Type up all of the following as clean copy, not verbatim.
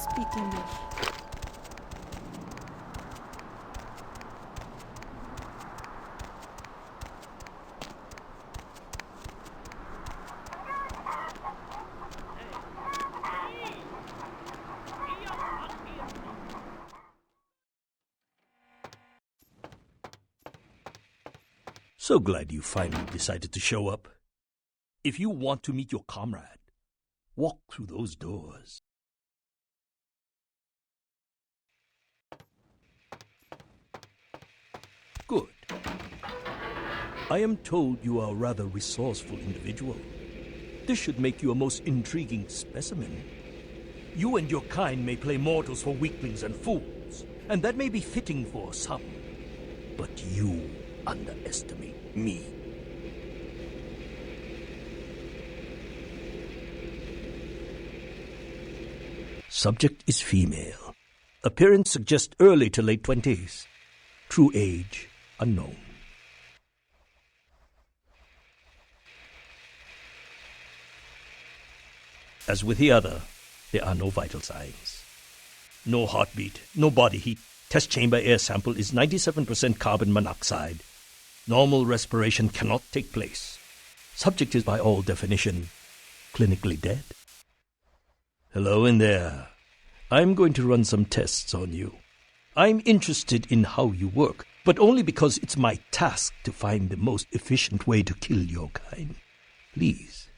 speak English. So glad you finally decided to show up. If you want to meet your comrade, walk through those doors. Good. I am told you are a rather resourceful individual. This should make you a most intriguing specimen. You and your kind may play mortals for weaklings and fools, and that may be fitting for some. But you underestimate me. Subject is female. Appearance suggests early to late 20s. True age unknown. As with the other, there are no vital signs. No heartbeat, no body heat. Test chamber air sample is 97% carbon monoxide. Normal respiration cannot take place. Subject is by all definition clinically dead. Hello in there. I'm going to run some tests on you. I'm interested in how you work, but only because it's my task to find the most efficient way to kill your kind. Please,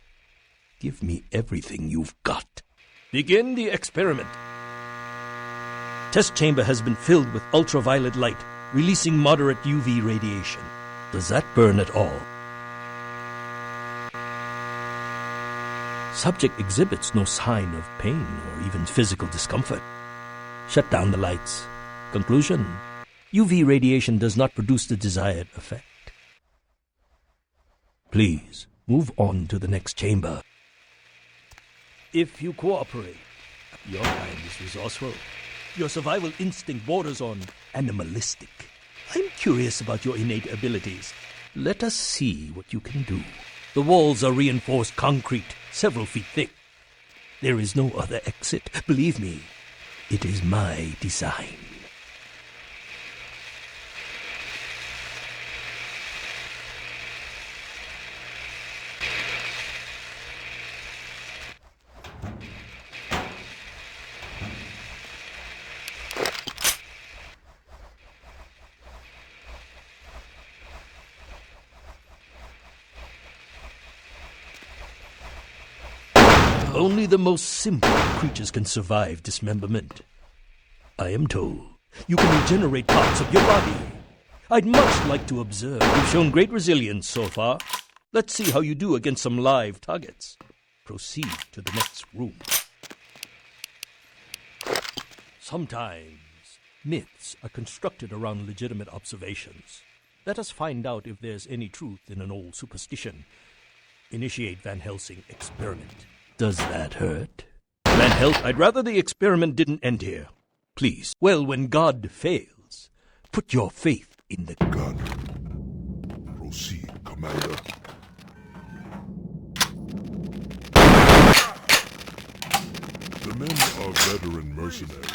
give me everything you've got. Begin the experiment. Test chamber has been filled with ultraviolet light, releasing moderate UV radiation. Does that burn at all? Subject exhibits no sign of pain or even physical discomfort. Shut down the lights. Conclusion: UV radiation does not produce the desired effect. Please, move on to the next chamber. If you cooperate, your kind is resourceful. Your survival instinct borders on animalistic. I'm curious about your innate abilities. Let us see what you can do. The walls are reinforced concrete, several feet thick. There is no other exit. Believe me, it is my design. Only the most simple creatures can survive dismemberment. I am told you can regenerate parts of your body. I'd much like to observe. You've shown great resilience so far. Let's see how you do against some live targets. Proceed to the next room. Sometimes myths are constructed around legitimate observations. Let us find out if there's any truth in an old superstition. Initiate Van Helsing experiment. Does that hurt? Van Helsing, I'd rather the experiment didn't end here. Please. Well, when God fails, put your faith in the God. Proceed, Commander. The men are veteran mercenaries.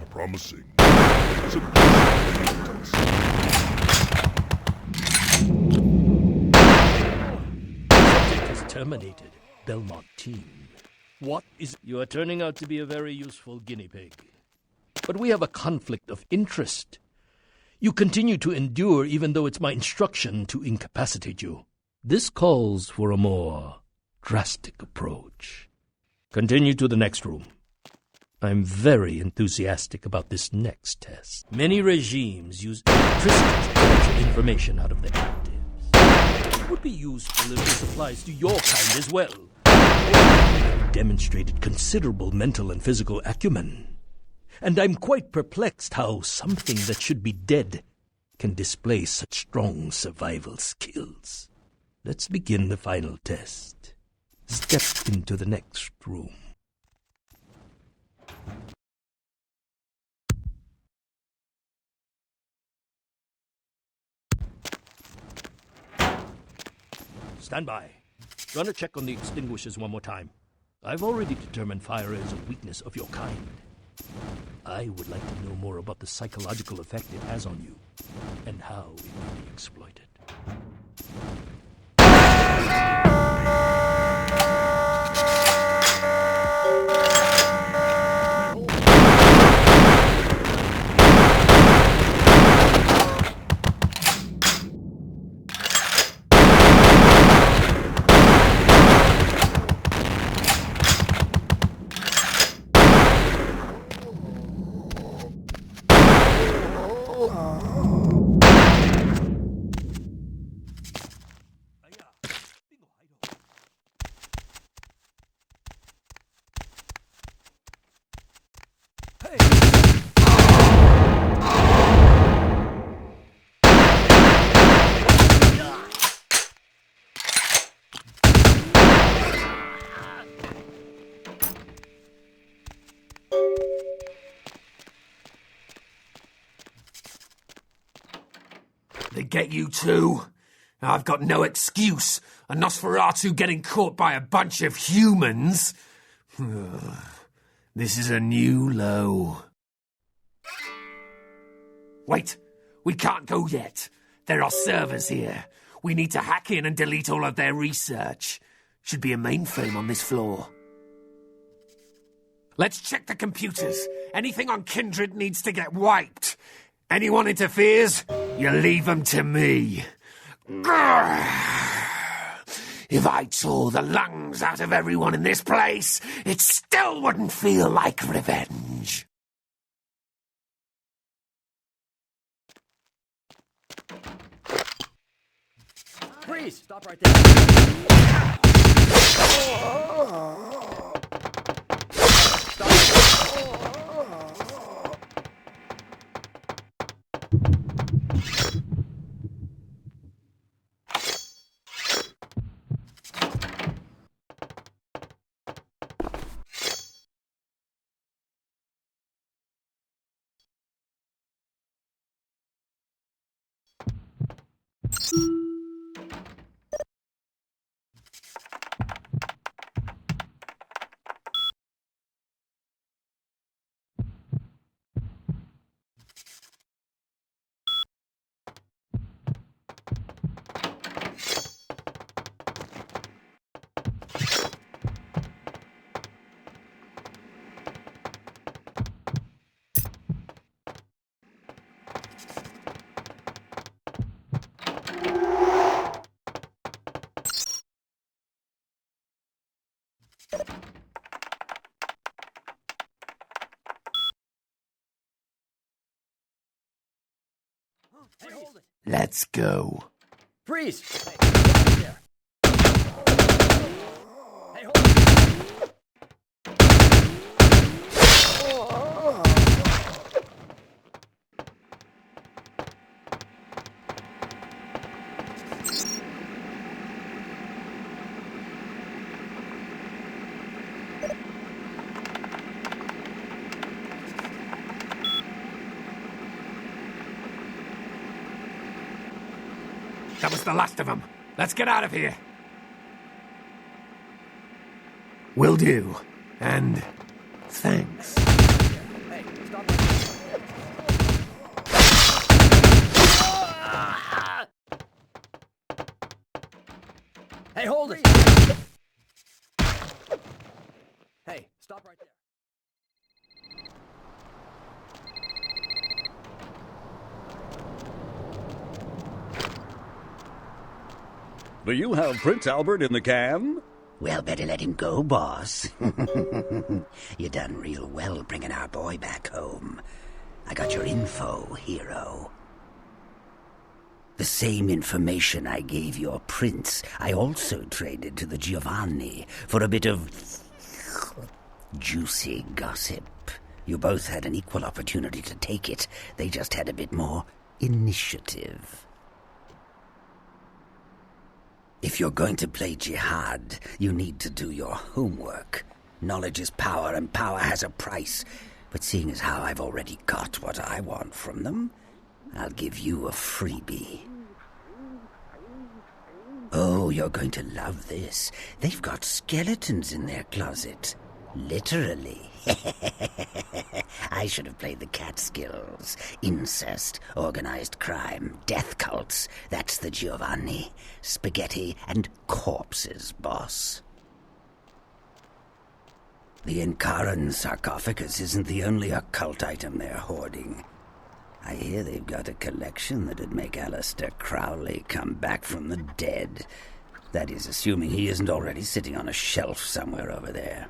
Promising. Subject is terminated. Belmont team. What is... You are turning out to be a very useful guinea pig. But we have a conflict of interest. You continue to endure even though it's my instruction to incapacitate you. This calls for a more drastic approach. Continue to the next room. I'm very enthusiastic about this next test. Many regimes use electricity to capture information out of their captives. It would be used to deliver supplies to your kind as well. You've demonstrated considerable mental and physical acumen. And I'm quite perplexed how something that should be dead can display such strong survival skills. Let's begin the final test. Step into the next room. stand by. Run a check on the extinguishers one more time. I've already determined fire is a weakness of your kind. I would like to know more about the psychological effect it has on you, and how it may be exploited. They get you too? I've got no excuse. A Nosferatu getting caught by a bunch of humans? This is a new low. Wait, we can't go yet. There are servers here. We need to hack in and delete all of their research. Should be a mainframe on this floor. Let's check the computers. Anything on Kindred needs to get wiped. Anyone interferes, you leave them to me. If I tore the lungs out of everyone in this place, it still wouldn't feel like revenge. Freeze! Stop right there. Hey, hold it. Let's go. Freeze! Hey, right there. Hey, hold it. That was the last of them. Let's get out of here. Will do. And thanks. Hey, stop right there. Hey, hold it. Hey, stop right there. Do you have Prince Albert in the can? Well, better let him go, boss. You done real well bringing our boy back home. I got your info, hero. The same information I gave your prince, I also traded to the Giovanni for a bit of juicy gossip. You both had an equal opportunity to take it. They just had a bit more initiative. If you're going to play jihad, you need to do your homework. Knowledge is power, and power has a price. But seeing as how I've already got what I want from them, I'll give you a freebie. Oh, you're going to love this. They've got skeletons in their closet. Literally. I should have played the Catskills. Incest, organized crime, death cults. That's the Giovanni. Spaghetti and corpses, boss. The Incaran sarcophagus isn't the only occult item they're hoarding. I hear they've got a collection that'd make Aleister Crowley come back from the dead. That is, assuming he isn't already sitting on a shelf somewhere over there.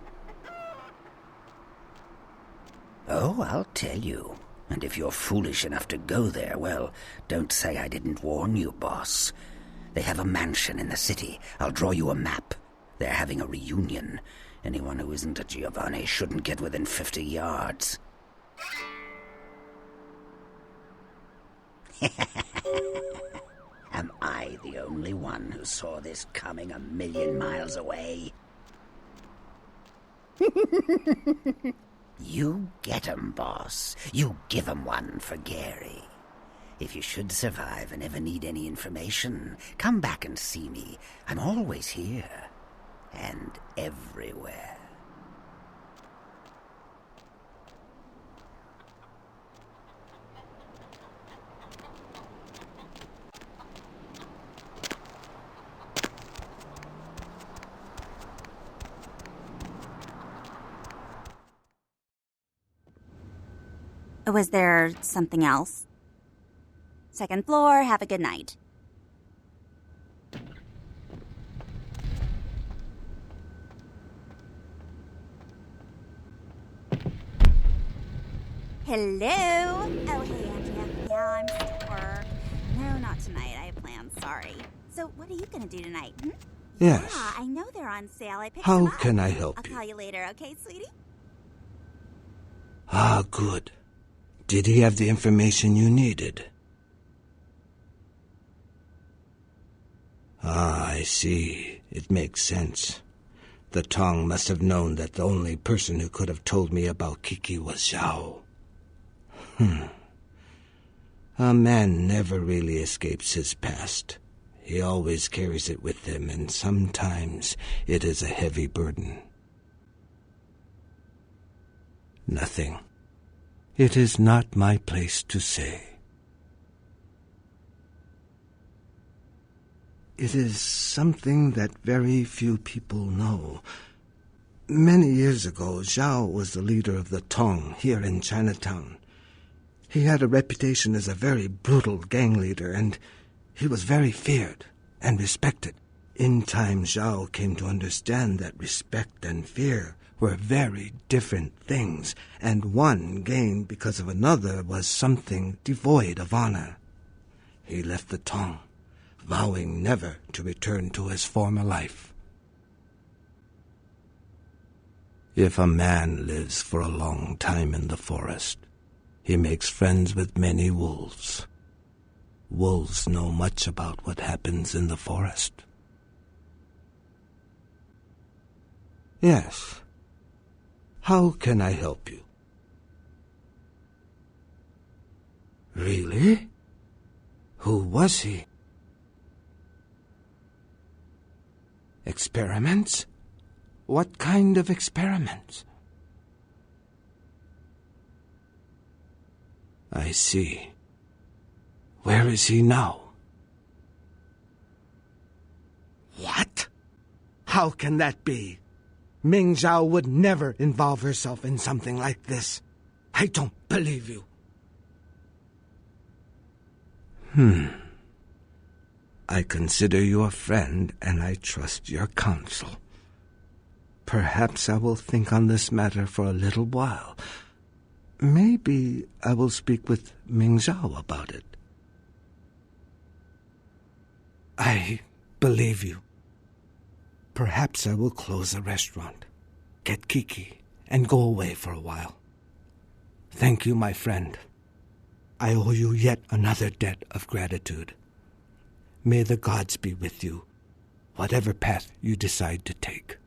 Oh, I'll tell you. And if you're foolish enough to go there, well, don't say I didn't warn you, boss. They have a mansion in the city. I'll draw you a map. They're having a reunion. Anyone who isn't a Giovanni shouldn't get within 50 yards. Am I the only one who saw this coming 1,000,000 miles away? You get 'em, boss. You give 'em one for Gary. If you should survive and ever need any information, come back and see me. I'm always here. And everywhere. Was there something else? Second floor, have a good night. Hello? Oh, hey, Andrea. Yeah, I'm still at work. No, not tonight. I have plans. Sorry. So, what are you gonna do tonight? Yes. Yeah, I know they're on sale. I picked How them up. can I help I'll you? call you later, okay, sweetie? Ah, good. Did he have the information you needed? Ah, I see. It makes sense. The Tong must have known that the only person who could have told me about Kiki was Zhao. A man never really escapes his past. He always carries it with him, and sometimes it is a heavy burden. Nothing. It is not my place to say. It is something that very few people know. Many years ago, Zhao was the leader of the Tong here in Chinatown. He had a reputation as a very brutal gang leader, and he was very feared and respected. In time, Zhao came to understand that respect and fear were very different things, and one gained because of another was something devoid of honor. He left the Tong, vowing never to return to his former life. If a man lives for a long time in the forest, he makes friends with many wolves. Wolves know much about what happens in the forest. Yes. How can I help you? Really? Who was he? Experiments? What kind of experiments? I see. Where is he now? What? How can that be? Ming Zhao would never involve herself in something like this. I don't believe you. I consider you a friend, and I trust your counsel. Perhaps I will think on this matter for a little while. Maybe I will speak with Ming Zhao about it. I believe you. Perhaps I will close the restaurant, get Kiki, and go away for a while. Thank you, my friend. I owe you yet another debt of gratitude. May the gods be with you, whatever path you decide to take.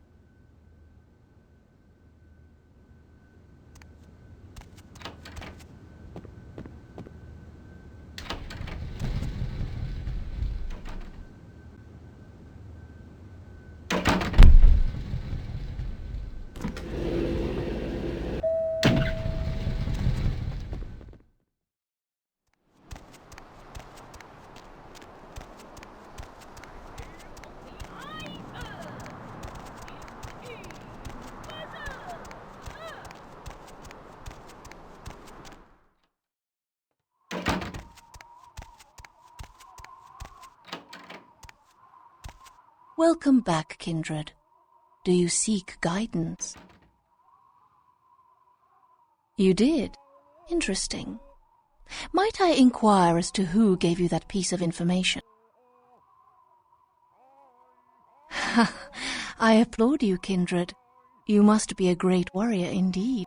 Welcome back, kindred. Do you seek guidance? You did? Interesting. Might I inquire as to who gave you that piece of information? I applaud you, kindred. You must be a great warrior indeed.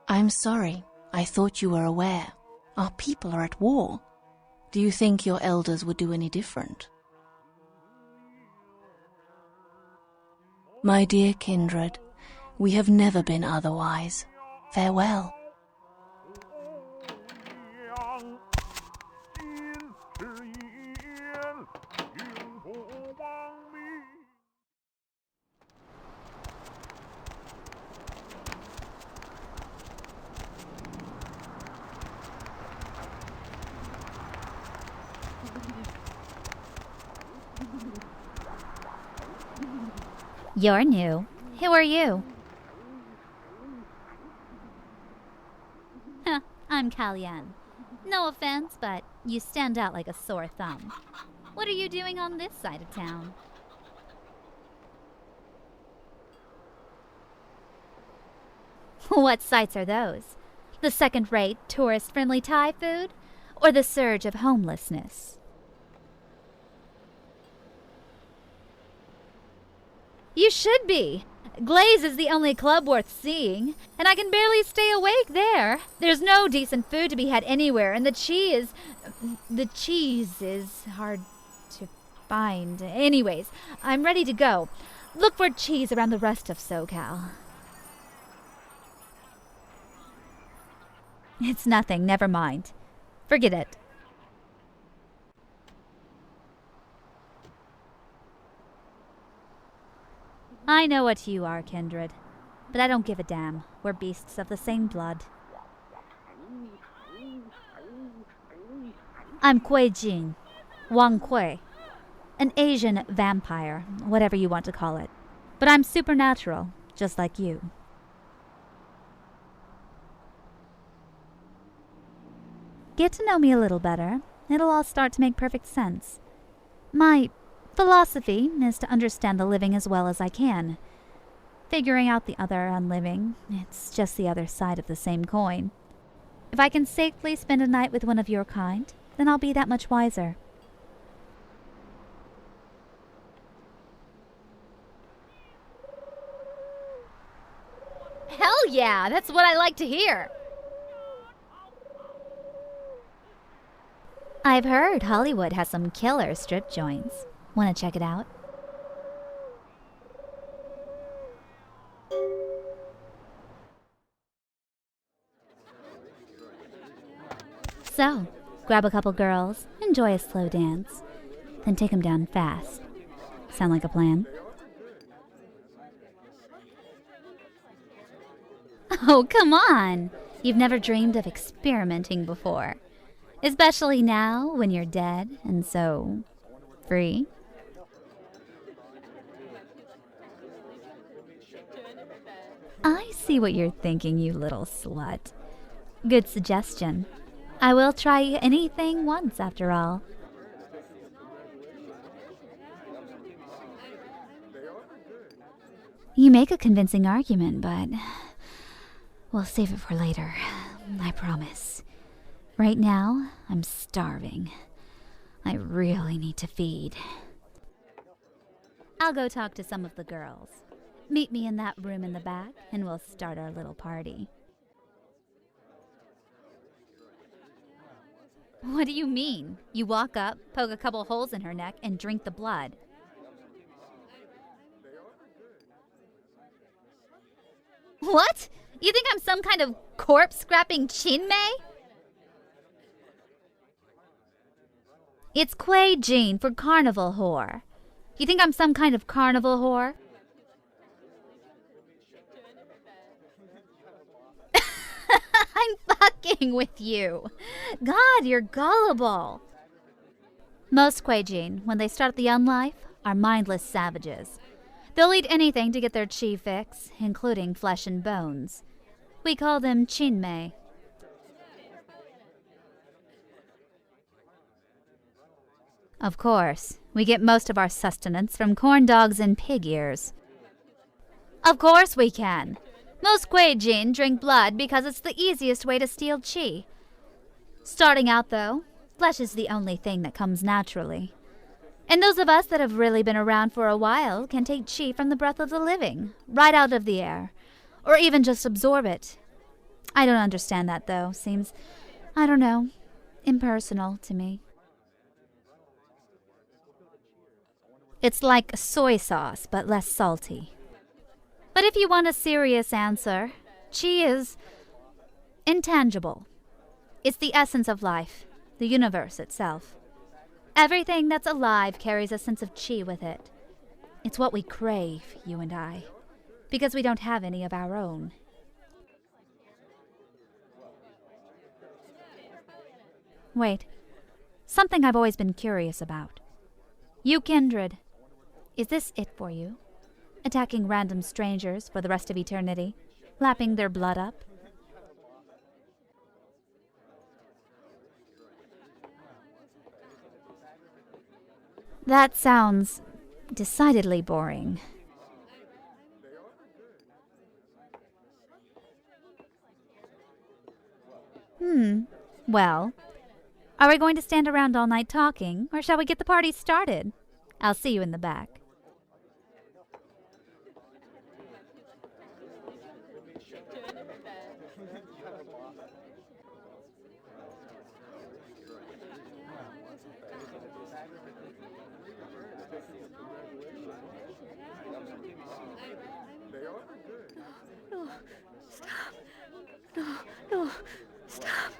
I'm sorry. I thought you were aware. Our people are at war. Do you think your elders would do any different? My dear kindred, we have never been otherwise. Farewell. You're new. Who are you? I'm Kalyan. No offense, but you stand out like a sore thumb. What are you doing on this side of town? What sights are those? The second-rate, tourist-friendly Thai food? Or the surge of homelessness? You should be. Glaze is the only club worth seeing, and I can barely stay awake there. There's no decent food to be had anywhere, and the cheese is hard to find. Anyways, I'm ready to go. Look for cheese around the rest of SoCal. It's nothing, never mind. Forget it. I know what you are, kindred, but I don't give a damn. We're beasts of the same blood. I'm Kui Jin, Wang Kui, an Asian vampire, whatever you want to call it. But I'm supernatural, just like you. Get to know me a little better. It'll all start to make perfect sense. My philosophy is to understand the living as well as I can. Figuring out the other unliving, it's just the other side of the same coin. If I can safely spend a night with one of your kind, then I'll be that much wiser. Hell yeah, that's what I like to hear. I've heard Hollywood has some killer strip joints. Want to check it out? So, grab a couple girls, enjoy a slow dance, then take them down fast. Sound like a plan? Oh, come on! You've never dreamed of experimenting before. Especially now, when you're dead and so free. I see what you're thinking, you little slut. Good suggestion. I will try anything once, after all. You make a convincing argument, but we'll save it for later. I promise. Right now, I'm starving. I really need to feed. I'll go talk to some of the girls. Meet me in that room in the back, and we'll start our little party. What do you mean? You walk up, poke a couple holes in her neck, and drink the blood. What? You think I'm some kind of corpse-scrapping chinmei? It's Kui Jin for carnival whore. You think I'm some kind of carnival whore? I'm fucking with you. God, you're gullible. Most Kui Jin, when they start the unlife, are mindless savages. They'll eat anything to get their chi fix, including flesh and bones. We call them chinmei. Of course. We get most of our sustenance from corn dogs and pig ears. Of course we can. Most Kuei-jin drink blood because it's the easiest way to steal chi. Starting out, though, flesh is the only thing that comes naturally. And those of us that have really been around for a while can take chi from the breath of the living, right out of the air, or even just absorb it. I don't understand that, though. Seems, I don't know, impersonal to me. It's like soy sauce, but less salty. But if you want a serious answer, chi is intangible. It's the essence of life, the universe itself. Everything that's alive carries a sense of chi with it. It's what we crave, you and I, because we don't have any of our own. Wait, something I've always been curious about. You, Kindred, is this it for you? Attacking random strangers for the rest of eternity? Lapping their blood up? That sounds decidedly boring. Well, are we going to stand around all night talking, or shall we get the party started? I'll see you in the back. No, stop.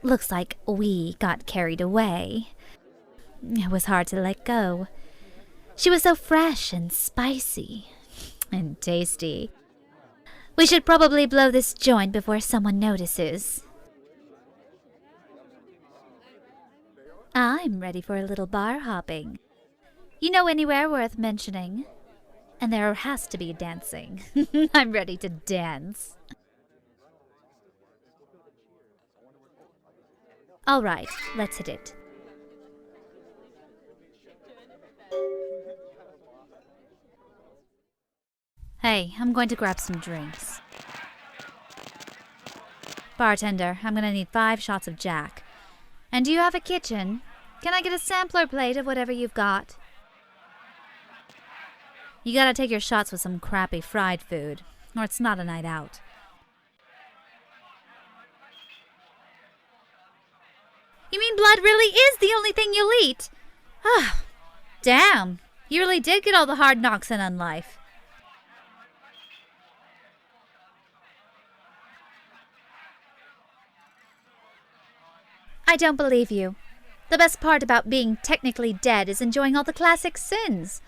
Looks like we got carried away. It was hard to let go. She was so fresh and spicy and tasty. We should probably blow this joint before someone notices. I'm ready for a little bar hopping. You know anywhere worth mentioning? And there has to be dancing. I'm ready to dance. All right, let's hit it. Hey, I'm going to grab some drinks. Bartender, I'm going to need 5 shots of Jack. And do you have a kitchen? Can I get a sampler plate of whatever you've got? You gotta take your shots with some crappy fried food, or it's not a night out. You mean blood really is the only thing you'll eat? Ah, damn. You really did get all the hard knocks in on life. I don't believe you. The best part about being technically dead is enjoying all the classic sins.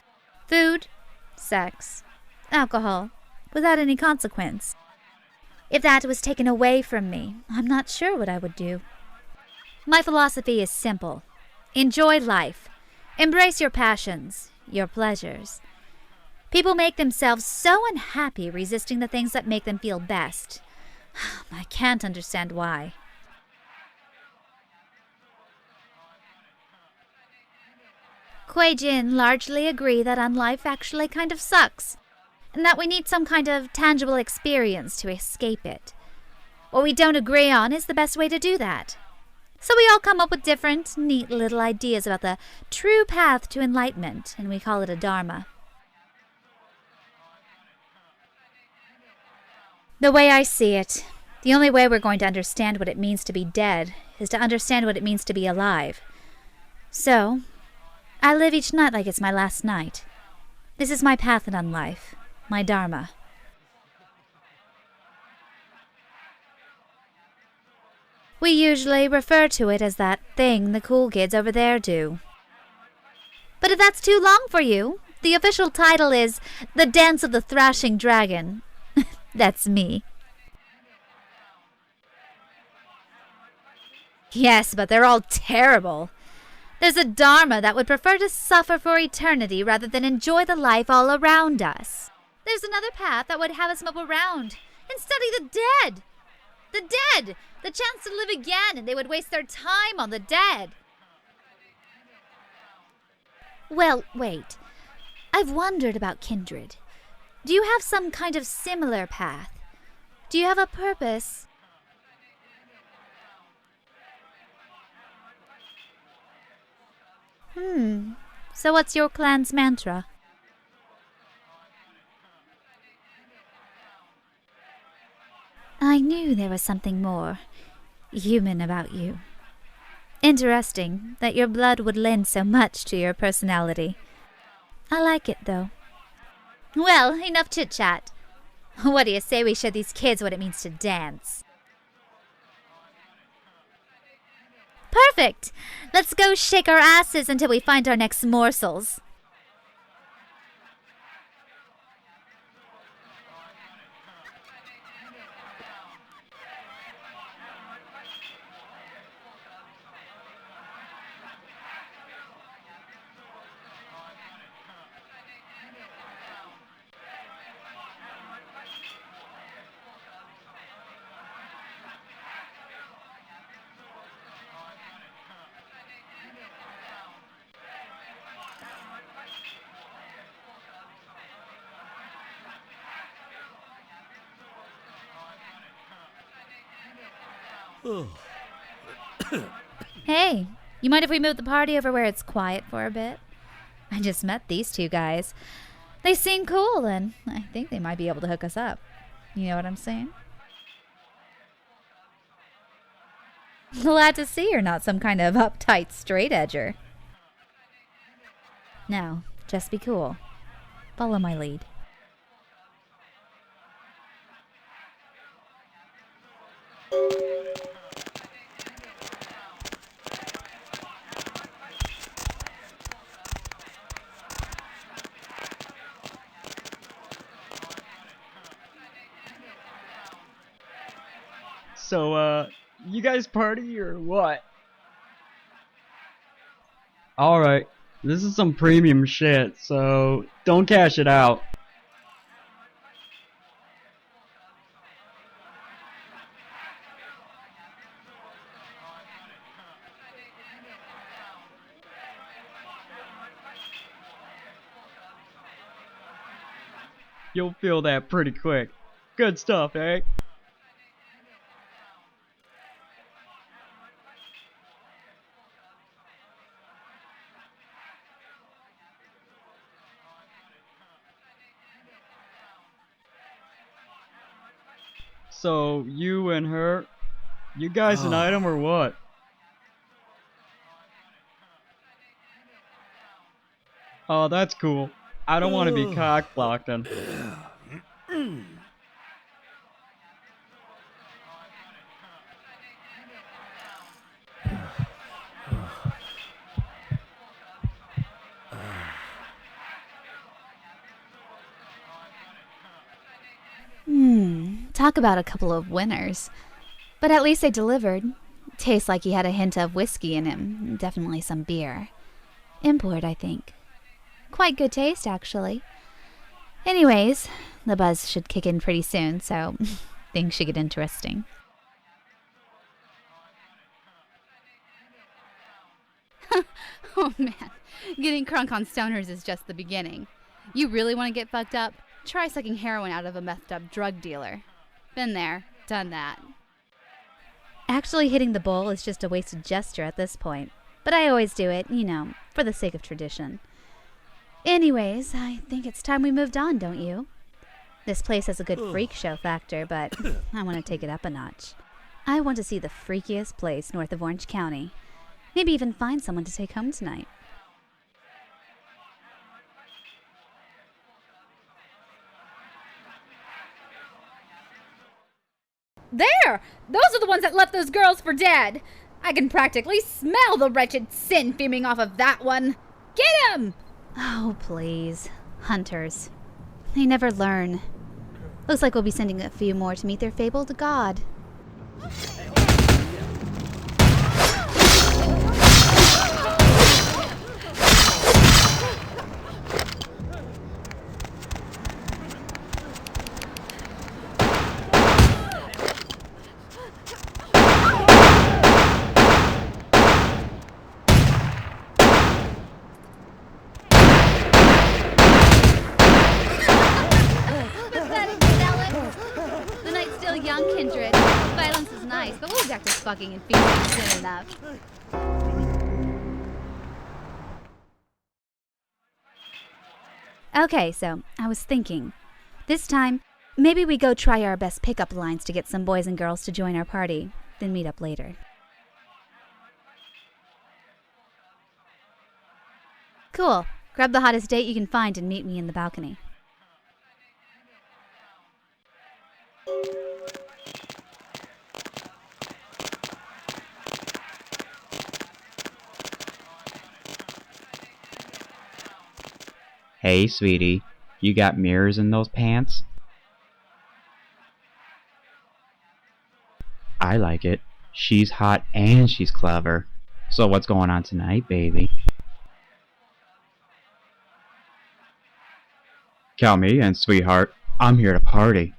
Food, sex, alcohol, without any consequence. If that was taken away from me, I'm not sure what I would do. My philosophy is simple. Enjoy life. Embrace your passions, your pleasures. People make themselves so unhappy resisting the things that make them feel best. I can't understand why. Kuei-jin largely agree that life actually kind of sucks, and that we need some kind of tangible experience to escape it. What we don't agree on is the best way to do that. So we all come up with different, neat little ideas about the true path to enlightenment, and we call it a dharma. The way I see it, the only way we're going to understand what it means to be dead is to understand what it means to be alive. So, I live each night like it's my last night. This is my path in life, my dharma. We usually refer to it as that thing the cool kids over there do. But if that's too long for you, the official title is The Dance of the Thrashing Dragon. That's me. Yes, but they're all terrible. There's a dharma that would prefer to suffer for eternity rather than enjoy the life all around us. There's another path that would have us move around and study the dead. The dead! The chance to live again, and they would waste their time on the dead. Well, wait. I've wondered about kindred. Do you have some kind of similar path? Do you have a purpose? So what's your clan's mantra? I knew there was something more human about you. Interesting that your blood would lend so much to your personality. I like it, though. Well, enough chit-chat. What do you say we show these kids what it means to dance? Perfect! Let's go shake our asses until we find our next morsels. Hey, you mind if we move the party over where it's quiet for a bit? I just met these two guys. They seem cool, and I think they might be able to hook us up. You know what I'm saying? Glad to see you're not some kind of uptight straight edger. Now, just be cool. Follow my lead. So, you guys party or what? Alright, this is some premium shit, so don't cash it out. You'll feel that pretty quick. Good stuff, eh? So, you and her, you guys an item or what? Oh, that's cool. I don't want to be cock-blocking. Talk about a couple of winners. But at least they delivered. Tastes like he had a hint of whiskey in him. Definitely some beer. Import, I think. Quite good taste, actually. Anyways, the buzz should kick in pretty soon, so things should get interesting. Oh man, getting crunk on stoners is just the beginning. You really want to get fucked up? Try sucking heroin out of a methed up drug dealer. Been there, done that. Actually hitting the bowl is just a wasted gesture at this point. But I always do it, you know, for the sake of tradition. Anyways, I think it's time we moved on, don't you? This place has a good freak show factor, but I want to take it up a notch. I want to see the freakiest place north of Orange County. Maybe even find someone to take home tonight. There! Those are the ones that left those girls for dead! I can practically smell the wretched sin fuming off of that one! Get him! Oh, please. Hunters. They never learn. Looks like we'll be sending a few more to meet their fabled god. practice fucking and feeding soon enough. Okay, so I was thinking, this time, maybe we go try our best pickup lines to get some boys and girls to join our party, then meet up later. Cool. Grab the hottest date you can find and meet me in the balcony. Hey, sweetie, you got mirrors in those pants? I like it. She's hot and she's clever. So what's going on tonight, baby? Count me in, sweetheart. I'm here to party.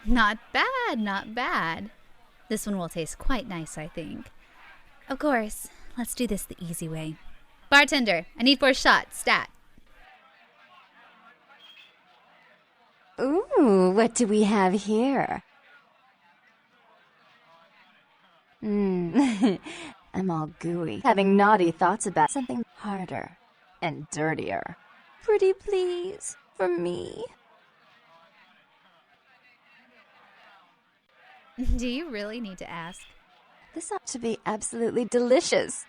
Not bad, not bad. This one will taste quite nice, I think. Of course, let's do this the easy way. Bartender, I need 4 shots, stat. Ooh, what do we have here? I'm all gooey, having naughty thoughts about something harder and dirtier. Pretty please, for me. Do you really need to ask? This ought to be absolutely delicious.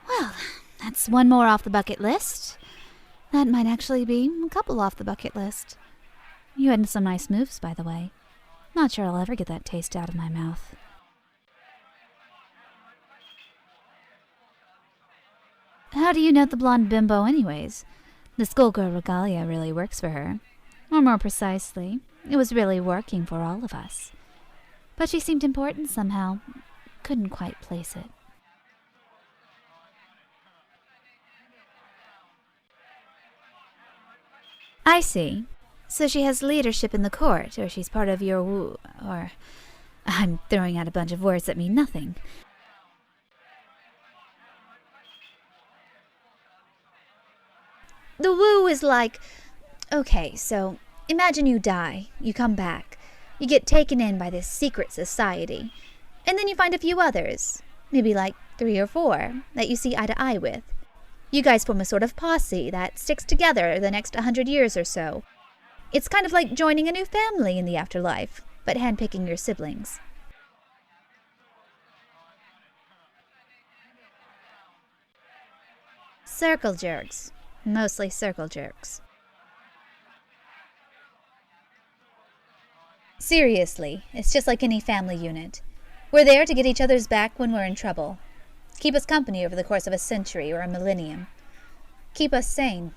Well, that's one more off the bucket list. That might actually be a couple off the bucket list. You had some nice moves, by the way. Not sure I'll ever get that taste out of my mouth. How do you note the blonde bimbo anyways? The schoolgirl regalia really works for her. Or more precisely, it was really working for all of us. But she seemed important somehow. Couldn't quite place it. I see. So she has leadership in the court, or she's part of your or... I'm throwing out a bunch of words that mean nothing. The woo is like... Okay, so imagine you die, you come back, you get taken in by this secret society, and then you find a few others, maybe like 3 or 4, that you see eye to eye with. You guys form a sort of posse that sticks together the next 100 years or so. It's kind of like joining a new family in the afterlife, but handpicking your siblings. Circle jerks. Mostly circle jerks. Seriously, it's just like any family unit. We're there to get each other's back when we're in trouble. Keep us company over the course of a century or a millennium. Keep us sane.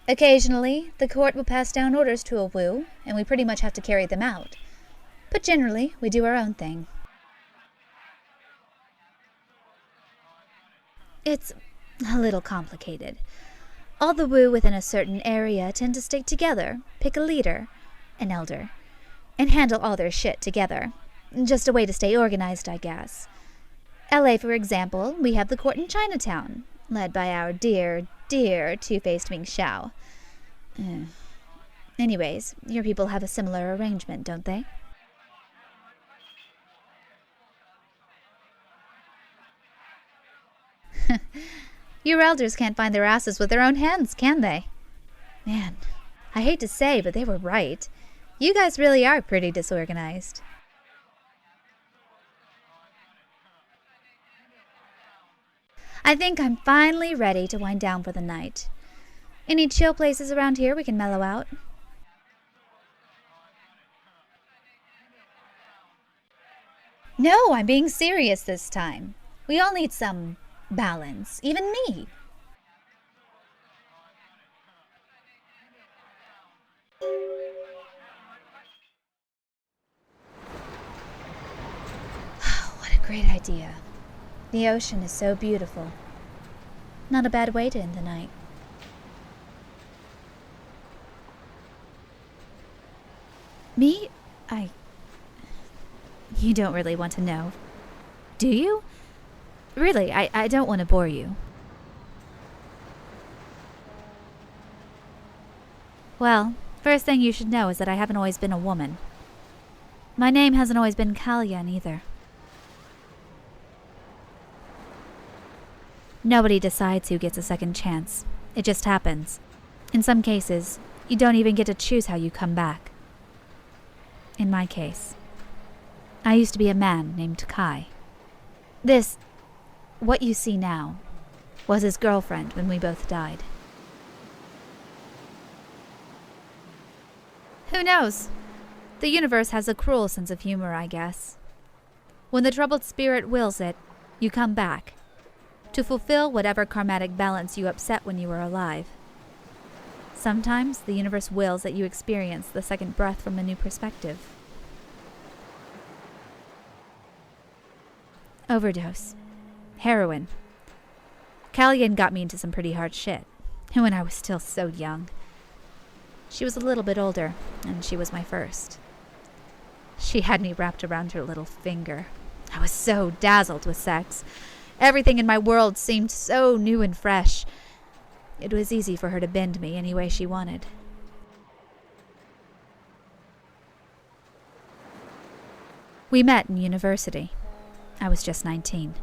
Occasionally, the court will pass down orders to a woo, and we pretty much have to carry them out. But generally, we do our own thing. It's a little complicated. All the woo within a certain area tend to stick together, pick a leader, an elder, and handle all their shit together. Just a way to stay organized, I guess. LA, for example, we have the court in Chinatown, led by our dear two-faced Ming Xiao. Anyways, your people have a similar arrangement, don't they? Your elders can't find their asses with their own hands, can they? Man, I hate to say, but they were right. You guys really are pretty disorganized. I think I'm finally ready to wind down for the night. Any chill places around here we can mellow out? No, I'm being serious this time. We all need some balance, even me. What a great idea. The ocean is so beautiful. Not a bad way to end the night. Me? You don't really want to know, do you? Really, I don't want to bore you. Well, first thing you should know is that I haven't always been a woman. My name hasn't always been Kalyan either. Nobody decides who gets a second chance. It just happens. In some cases, you don't even get to choose how you come back. In my case, I used to be a man named Kai. What you see now, was his girlfriend when we both died. Who knows? The universe has a cruel sense of humor, I guess. When the troubled spirit wills it, you come back, to fulfill whatever karmatic balance you upset when you were alive. Sometimes the universe wills that you experience the second breath from a new perspective. Overdose. Heroin. Kalyan got me into some pretty hard shit, when I was still so young. She was a little bit older, and she was my first. She had me wrapped around her little finger. I was so dazzled with sex. Everything in my world seemed so new and fresh. It was easy for her to bend me any way she wanted. We met in university. I was just 19.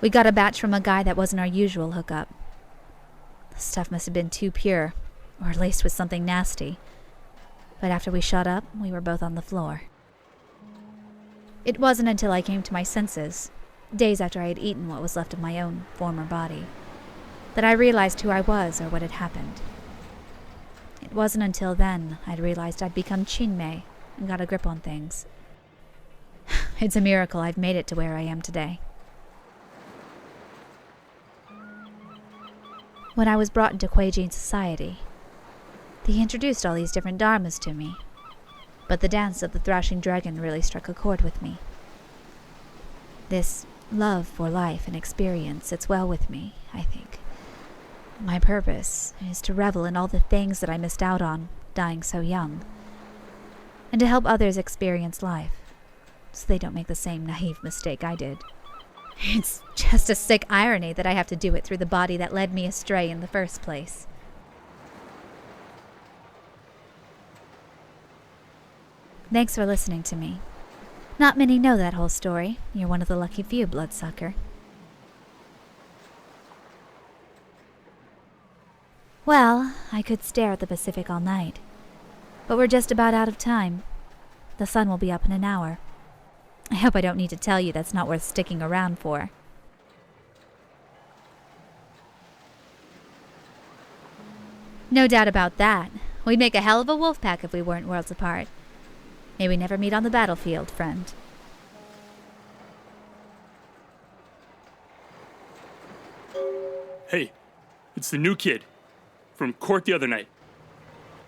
We got a batch from a guy that wasn't our usual hookup. The stuff must have been too pure, or laced with something nasty. But after we shot up, we were both on the floor. It wasn't until I came to my senses, days after I had eaten what was left of my own former body, that I realized who I was or what had happened. It wasn't until then I'd realized I'd become Chinmei and got a grip on things. It's a miracle I've made it to where I am today. When I was brought into Kuei-jin society, they introduced all these different dharmas to me, but the dance of the thrashing dragon really struck a chord with me. This love for life and experience sits well with me, I think. My purpose is to revel in all the things that I missed out on, dying so young, and to help others experience life, so they don't make the same naive mistake I did. It's just a sick irony that I have to do it through the body that led me astray in the first place. Thanks for listening to me. Not many know that whole story. You're one of the lucky few, bloodsucker. Well, I could stare at the Pacific all night. But we're just about out of time. The sun will be up in an hour. I hope I don't need to tell you that's not worth sticking around for. No doubt about that. We'd make a hell of a wolf pack if we weren't worlds apart. May we never meet on the battlefield, friend. Hey, it's the new kid from court the other night.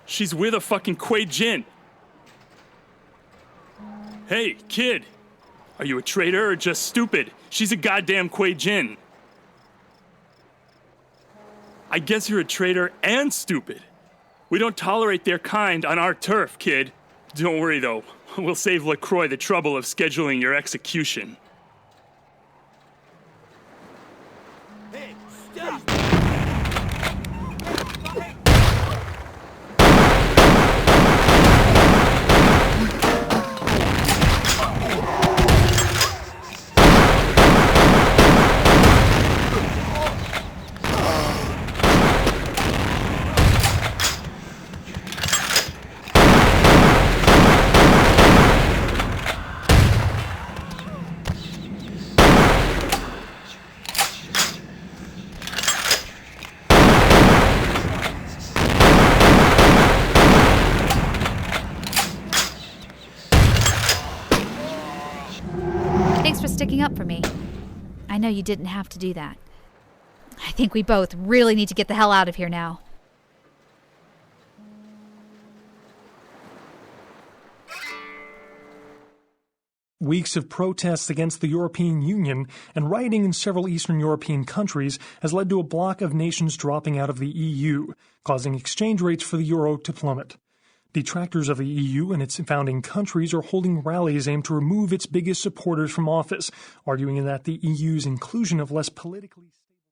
She's with a fucking Kuei-jin. Hey, kid. Are you a traitor or just stupid? She's a goddamn Kuei-jin. I guess you're a traitor and stupid. We don't tolerate their kind on our turf, kid. Don't worry, though. We'll save LaCroix the trouble of scheduling your execution. Hey, stop! Thanks for sticking up for me. I know you didn't have to do that. I think we both really need to get the hell out of here now. Weeks of protests against the European Union and rioting in several Eastern European countries has led to a bloc of nations dropping out of the EU, causing exchange rates for the euro to plummet. Detractors of the EU and its founding countries are holding rallies aimed to remove its biggest supporters from office, arguing that the EU's inclusion of less politically